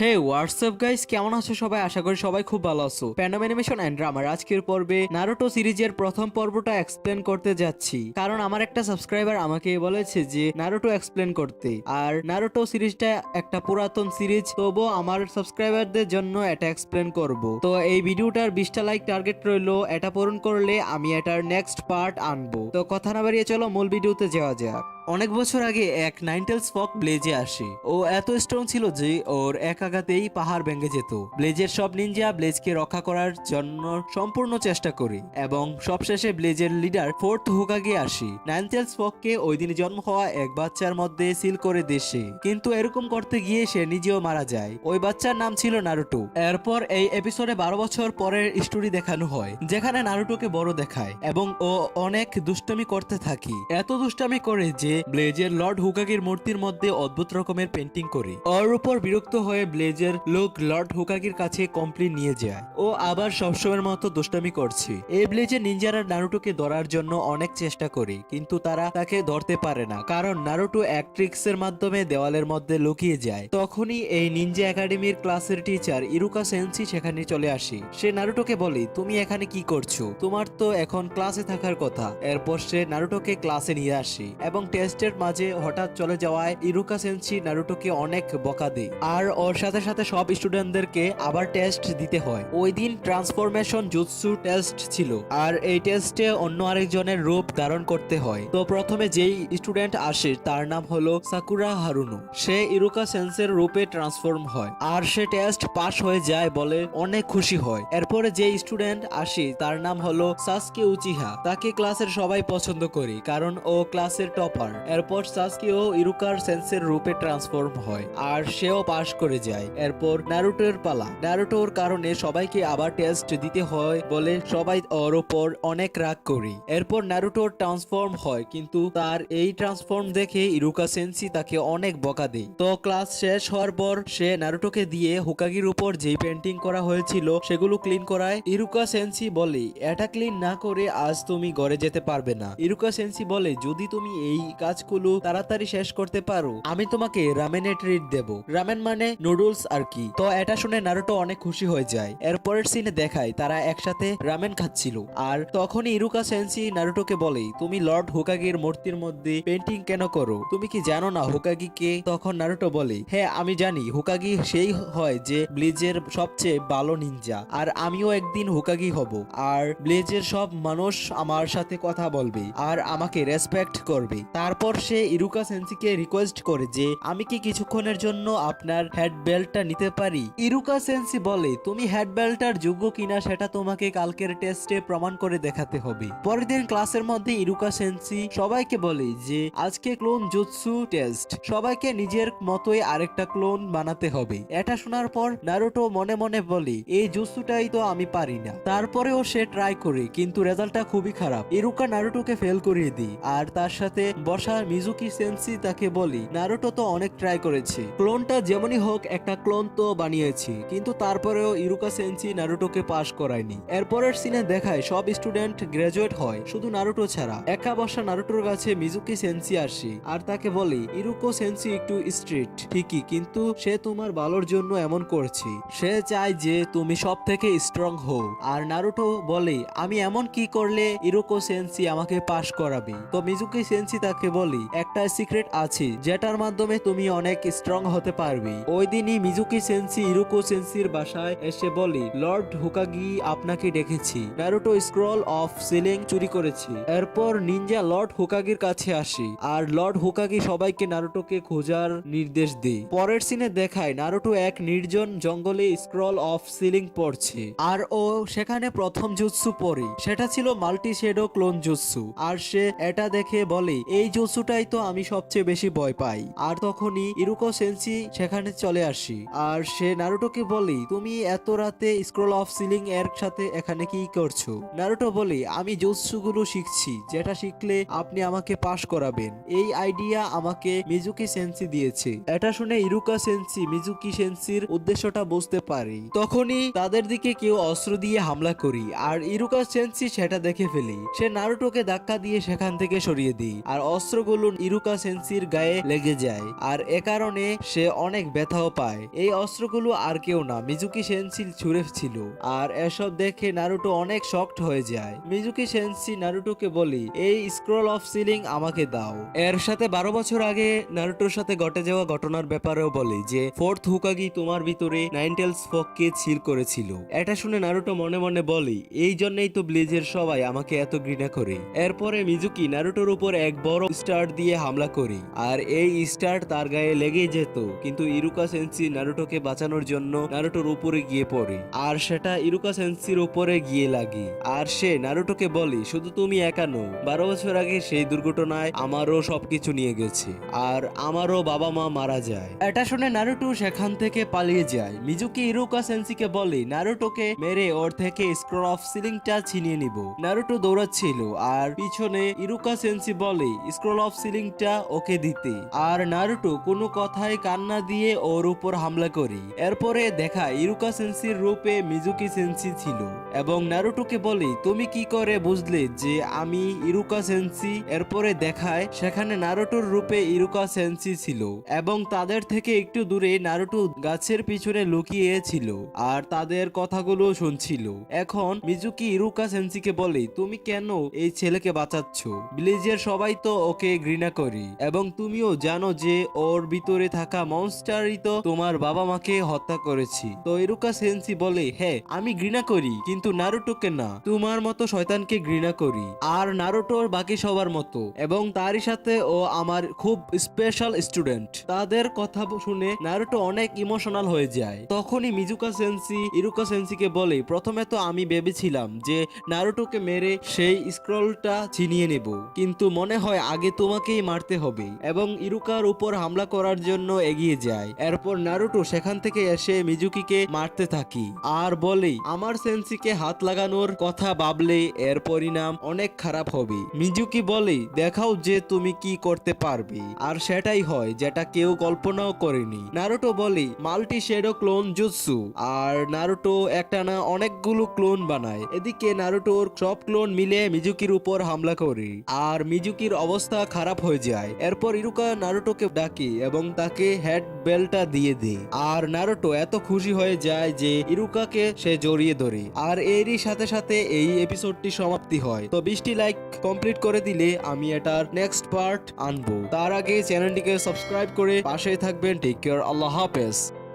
হে WhatsApp guys, কেমন আছো সবাই? আশা করি সবাই খুব ভালো আছো। প্যান্ডাম অ্যানিমেশন এন্ড ড্রামার আজকের পর্বে নারুটো সিরিজের প্রথম পর্বটা এক্সপ্লেন করতে যাচ্ছি, কারণ আমার একটা সাবস্ক্রাইবার আমাকে বলেছে যে নারুটো এক্সপ্লেন করতে। আর নারুটো সিরিজটা একটা পুরাতন সিরিজ, তবুও আমার সাবস্ক্রাইবারদের জন্য এটা এক্সপ্লেন করব। তো এই ভিডিওটার 20টা লাইক টার্গেট রইলো, এটা পূরণ করলে আমি এটার নেক্সট পার্ট আনবো। তো কথা না বাড়িয়ে চলো মূল ভিডিওতে যাওয়া যাক। অনেক বছর আগে এক নাইনটেলস ফক ব্লেজে আসে। ও এত স্ট্রং ছিল যে ওর এক আঘাতেই পাহাড় ভেঙে যেত। ব্লেজের সব নিনজা ব্লেজকে রক্ষা করার জন্য সম্পূর্ণ চেষ্টা করে এবং সবশেষে ব্লেজের লিডার ফোর্থ হোকাগে আসে। নাইনটেলস ফককে ওই দিন জন্ম হওয়া এক বাচ্চার মধ্যে সিল করে দেশে, কিন্তু এরকম করতে গিয়ে সে নিজেও মারা যায়। ওই বাচ্চার নাম ছিল নারুটো। এরপর এই এপিসোডে 12 বছর পরের স্টোরি দেখানো হয়, যেখানে নারুটোকে বড় দেখায় এবং ও অনেক দুষ্টামি করতে থাকে। এত দুষ্টামি করে যে ব্লেজের লর্ড হুকাগির মূর্তির মধ্যে অদ্ভুত রকমের পেন্টিং করে। ওর উপর বিরক্ত হয়ে ব্লেজের লোক লর্ড হুকাগির কাছে কমপ্লেন নিয়ে যায়। ও আবার সবসময়ের মতো দুষ্টামি করছে। এই ব্লেজের নিনজারা নারুটোকে ধরার জন্য অনেক চেষ্টা করে, কিন্তু তারা তাকে ধরতে পারে না, কারণ নারুটো এক ট্রিক্সের মাধ্যমে দেওয়ালের মধ্যে লুকিয়ে যায়। তখনই এই নিনজা একাডেমির ক্লাসের টিচার ইরুকা সেন্সি সেখানে চলে আসে। সে নারুটোকে বলে, তুমি এখানে কি করছো? তোমার তো এখন ক্লাসে থাকার কথা। এরপর সে নারুটোকে ক্লাসে নিয়ে আসে এবং টেস্টের মাঝে হঠাৎ চলে যাওয়ায় ইরুকা সেন্সি নারুটোকে অনেক বকা দেয়। আর ওর সাথে সাথে সব স্টুডেন্টদেরকে আবার টেস্ট দিতে হয়। ওই দিন ট্রান্সফরমেশন জুৎসু টেস্ট ছিল, আর এই টেস্টে অন্য আরেকজনের রূপ ধারণ করতে হয়। তো প্রথমে যেই স্টুডেন্ট আসে তার নাম হলো সাকুরা হারুনো। সে ইরুকা সেন্সের রূপে ট্রান্সফর্ম হয়, আর সে টেস্ট পাস হয়ে যায় বলে অনেক খুশি হয়। এরপরে যে স্টুডেন্ট আসে তার নাম হলো সাসকে উচিহা। তাকে ক্লাসের সবাই পছন্দ করে, কারণ ও ক্লাসের টপার। এরপর সাসকিও ইরুকার সেন্সের রূপে ট্রান্সফর্ম হয়, আর সেও পাশ করে যায়। এরপর নারুটোর পালা। নারুটোর কারণে সবাইকে আবার টেস্ট দিতে হয় বলে সবাই ওর উপর অনেক রাগ করে। এরপর নারুটোর ট্রান্সফর্ম হয়, কিন্তু তার এই ট্রান্সফর্ম দেখে ইরুকা সেন্সি তাকে অনেক বকা দেয়। তো ক্লাস শেষ হওয়ার পর সে নারুটোকে দিয়ে হোকাগির উপর যেই পেন্টিং করা হয়েছিল সেগুলো ক্লিন করায়। ইরুকা সেন্সি বলে, এটা ক্লিন না করে আজ তুমি ঘরে যেতে পারবে না। ইরুকা সেন্সি বলে, যদি তুমি এই কাজগুলো তাড়াতাড়ি শেষ করতে পারো আমি তোমাকে রামেনের ট্রিট দেব। রামেন মানে নুডলস আর কি। তো এটা শুনে নারুটো অনেক খুশি হয়ে যায়। এরপরের সিনে দেখায় তারা একসাথে রামেন খাচ্ছিল, আর তখনই ইরুকা সেন্সি নারুটোকে বলে, তুমি লর্ড হোকাগির মূর্তির মধ্যে পেন্টিং কেন করো? তুমি কি জানো না হোকাগি কে? তখন নারুটো বলে, হ্যাঁ আমি জানি, হোকাগি সেই হয় যে ব্লিজের সবচেয়ে ভালো নিনজা, আর আমিও একদিন হোকাগি হব। আর ব্লেজের সব মানুষ আমার সাথে কথা বলবে আর আমাকে রেসপেক্ট করবে। তারপর সে ইরুকা সেন্সিকে রিকোয়েস্ট করে যে আমি কি কিছুক্ষণের জন্য আপনার হেড বেল্টটা নিতে পারি? ইরুকা সেন্সি বলে, তুমি হেড বেল্টটার যোগ্য কিনা সেটা তোমাকে কালকের টেস্টে প্রমাণ করে দেখাতে হবে। পরের দিন ক্লাসের মধ্যে ইরুকা সেন্সি সবাইকে বলে যে আজকে ক্লোন জুৎসু টেস্ট, সবাইকে নিজের মতোই আরেকটা ক্লোন বানাতে হবে। এটা শোনার পর নারুটো মনে মনে বলে, এই জুৎসুটাই তো আমি পারি না। তারপরেও সে ট্রাই করে, কিন্তু রেজাল্টটা খুবই খারাপ। ইরুকা নারুটোকে ফেল করিয়ে দিই, আর তার সাথে বসা মিজুকি সেন্সি তাকে বলি, নারুটো তো অনেক ট্রাই করেছে, ক্লোনটা যেমনই হোক একটা ক্লোন তো বানিয়েছি, কিন্তু তারপরেও ইরুকা সেন্সি নারুটোকে পাশ করায়নি। এরপরের সিনে দেখায় সব স্টুডেন্ট গ্রাজুয়েট হয়, শুধু নারুটো ছাড়া। একা বসা নারুটোর কাছে মিজুকি সেন্সি আসে আর তাকে বলে, ইরুকো সেন্সি একটু স্ট্রিক্ট ঠিকই, কিন্তু সে তোমার ভালোর জন্য এমন করছে। সে চায় যে তুমি সব থেকে স্ট্রং হও। আর নারুটো বলে, আমি এমন কি করলে ইরুকো সেন্সি আমাকে পাশ করাবে? তো মিজুকি সেন্সি তাকে বলি, একটা সিক্রেট আছে যেটার মাধ্যমে তুমি অনেক স্ট্রং হতে পারবে। ওই দিনই মিজুকি সেন্সি ইরুকো সেন্সির বাসায় এসে বলি, লর্ড হোকাগি আপনাকে ডেকেছি। নারুটো স্ক্রল অফ সিলিং চুরি করেছে। এরপর নিনজা লর্ড হোকাগির কাছে আসে, আর লর্ড হোকাগি সবাইকে নারুটোকে খোঁজার নির্দেশ দেয়। পরের সিনে দেখায় নারুটো এক নির্জন জঙ্গলে স্ক্রল অফ সিলিং পড়ছে, আর ও সেখানে প্রথম জুৎসু পড়ে। সেটা ছিল মাল্টি শেডো ক্লোন জুৎসু। আর সে এটা দেখে বলে, এই জুৎসুটাই তো আমি সবচেয়ে বেশি ভয় পাই। আর তখনই ইরুকো সেন্সি সেখানে চলে আসি, আর সে নারুটোকে বলে, তুমি এত রাতে স্ক্রল অফ সিলিং এর সাথে এখানে কি করছো? নারুটো বলে, আমি জুৎসুগুলো শিখছি, যেটা শিখলে আপনি আমাকে পাশ করাবেন। এই আইডিয়া আমাকে মিজুকি সেন্সি দিয়েছে। এটা শুনে ইরুকা সেন্সি মিজুকি সেন্সির উদ্দেশ্যটা বুঝতে পারে। তখনই তাদের দিকে কেউ অস্ত্র দিয়ে হামলা করি, আর ইরুকা সেন্সি সেটা দেখে ফেলি। সে নারুটোকে ধাক্কা দিয়ে সেখান থেকে সরিয়ে দিই, আর অস্ত্র অস্ত্রগুলো ইরুকা সেন্সির গায়ে লেগে যায় আর এ কারণে সে অনেক ব্যথাও পায়। এই অস্ত্রগুলো আর কেউ না, মিজুকি সেন্সি ছুঁড়েছিল। আর এসব দেখে নারুটো অনেক শকড হয়ে যায়। মিজুকি সেন্সি নারুটোকে বলি, এই স্ক্রল অফ সিলিং আমাকে দাও। এর সাথে 12 বছর আগে নারুটোর সাথে ঘটে যাওয়া ঘটনার ব্যাপারেও বলি যে ফোর্থ হুকাগি তোমার ভিতরে নাইন টেলস ফককে সিল করেছিল। এটা শুনে নারুটো মনে মনে বলি, এই জন্যই তো ব্লিজের সবাই আমাকে এত ঘৃণা করে। এরপরে মিজুকি নারুটোর উপর এক বড় স্টার দিয়ে হামলা করি আর এই স্টার তার গায়ে লেগেই যেত, কিন্তু ইরুকা সেন্সি নারুটোকে বাঁচানোর জন্য নারুটোর উপরে গিয়ে পড়ে আর সেটা ইরুকা সেন্সির উপরে গিয়ে লাগে। আর সে নারুটোকে বলি, শুধু তুমি একা নও, 12 বছর আগে সেই দুর্ঘটনায় আমারও সবকিছু নিয়ে গেছে আর আমারও বাবা মা মারা যায়। এটা শুনে নারুটো সেখান থেকে পালিয়ে যায়। মিজুকি ইরুকা সেন্সিকে বলে নারুটোকে মেরে ওর থেকে স্ক্রল অফ সিলিংটা ছিনিয়ে নিব। নারুটো দৌড়াচ্ছিল আর পিছনে ইরুকা সেন্সি বলে স্ক্রল অফ সিলিংটা ওকে দিতে, আর নারুটো কোনো কথায় কান্না দিয়ে ওর উপর হামলা করি। এরপরে দেখা ইরুকা সেন্সির রূপে মিজুকি সেন্সি ছিল এবং নারুটোকে বলে, তুমি কি করে বুঝলে যে আমি ইরুকা সেন্সি? এরপরে দেখায় সেখানে নারুটোর রূপে ইরুকা সেন্সি ছিল এবং তাদের থেকে একটু দূরে নারুটো গাছের পিছনে লুকিয়ে ছিল আর তাদের কথাগুলো শুনছিল। এখন মিজুকি ইরুকা সেন্সিকে বলে, তুমি কেন এই ছেলেকে বাঁচাচ্ছ? ব্লিজের সবাই তো ওকে ঘৃণা করি এবং তুমিও জানো যে ওর ভিতরে থাকা মনস্টারই তো তোমার বাবা মাকে হত্যা করেছি। তো ইরুকা সেন্সি বলে, হ্যাঁ আমি ঘৃণা করি, কিন্তু নারুটোকে না, তোমার মতো শয়তানকে ঘৃণা করি আর নারুটোর বাকি সবার মতো, এবং তারই সাথে ও আমার খুব স্পেশাল স্টুডেন্ট। তাদের কথা শুনে নারুটো অনেক ইমোশনাল হয়ে যায়। তখনই মিজুকা সেন্সি ইরুকা সেন্সিকে বলে, প্রথমে তো আমি ভেবেছিলাম যে নারুটোকে মেরে সেই স্ক্রলটা ছিনিয়ে নেব, কিন্তু মনে হয় আগে তোমাকেই মারতে হবে, এবং ইরুকার উপর হামলা করার জন্য এগিয়ে যায়। এরপর নারুটো সেখান থেকে এসে মিজুকিকে মারতে থাকি আর বলে, আমার সেন্সিকে হাত লাগানোর কথা ভাবলে এর পরিণাম অনেক খারাপ হবে। মিজুকি বলে, দেখাও যে তুমি কি করতে পারবে, আর সেটাই হয় যেটা কেউ কল্পনাও করেনি। নারুটো বলে, মাল্টি শ্যাডো ক্লোন জুৎসু, আর নারুটো একটা না অনেকগুলো ক্লোন বানায়। এদিকে নারুটোর সব ক্লোন মিলে মিজুকির উপর হামলা করে আর মিজুকির অবস্থা খারাপ হয়ে যায়। এরপর ইরুকা নারুটোকে ডাকে এবং তাকে হেড বেলটা দিয়ে দেয় আর নারুটো এত খুশি হয়ে যায় যে ইরুকাকে সে জড়িয়ে ধরে। আর এরই সাথে সাথে এই এপিসোডটি সমাপ্তি হয়। তো 20টি লাইক কমপ্লিট করে দিলে আমি এটার নেক্সট পার্ট আনবো। তার আগে চ্যানেলটিকে সাবস্ক্রাইব করে পাশেই থাকবেন। টেক কেয়ার, আল্লাহ হাফেজ।